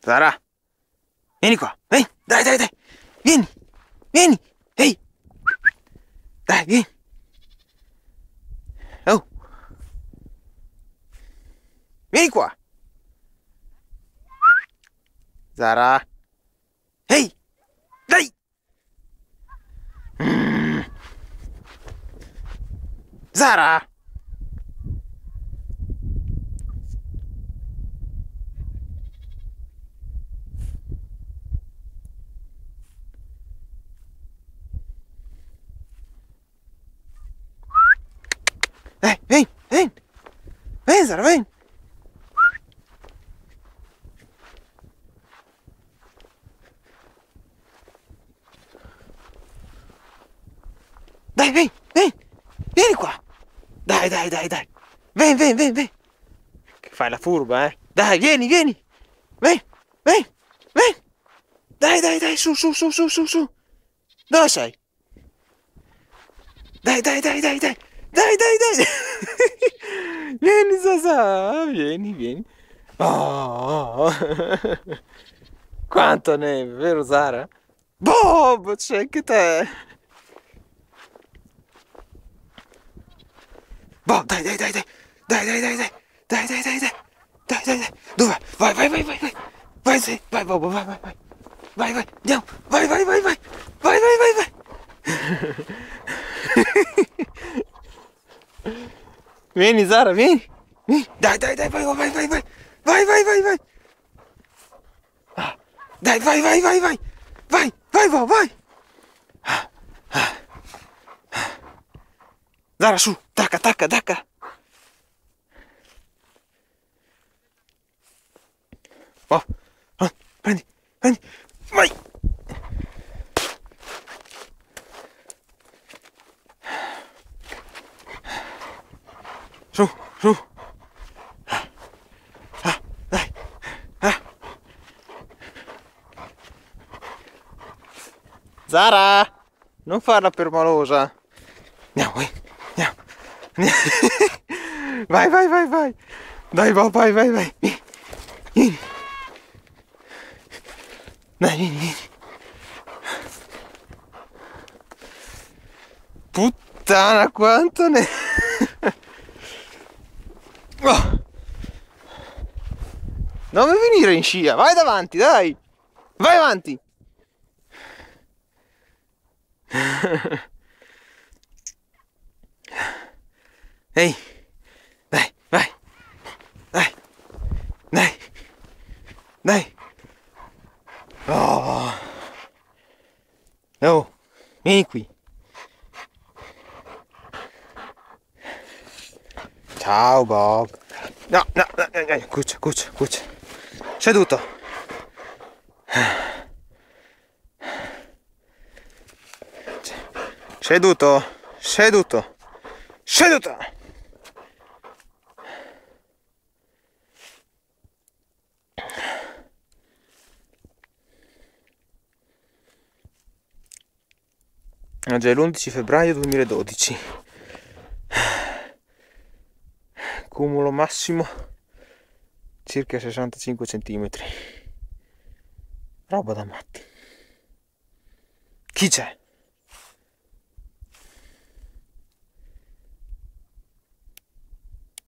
Zara, vieni qua, vieni, dai, vieni, ehi, dai, vieni. Oh, vieni qua. Zara, ehi, dai. Zara. Vieni, Zara, vieni. Dai, vieni qua. Dai. Vieni. Che fai la furba, eh? Dai, vieni. Vieni. Dai, su. Dove sei? Dai. Vieni, Sasà, vieni. Oh. Quanto neve, vero Zara? Bob, c'è anche te. Bob, dai. Dove? Vai, Bob, vai. Andiamo. Vai. Vieni, Zara, vieni. Dai, vai. Ah, dai, vai, Bob, vai. Zara, su, tacca. Oh, prendi, vai. Su. Dai. Zara, non farla permalosa. Andiamo. Vai. Dai, Bob, vai. Vieni. Dai, vieni. Puttana, quanto ne... Oh. Non mi venire in scia, vai davanti, dai. Vai avanti. Ehi, dai. Oh, vieni qui. Ciao Bob. No, cuccia. Seduto. Seduto. Oggi è l'11 febbraio 2012. Cumulo massimo circa 65 centimetri. Roba da matti. Chi c'è?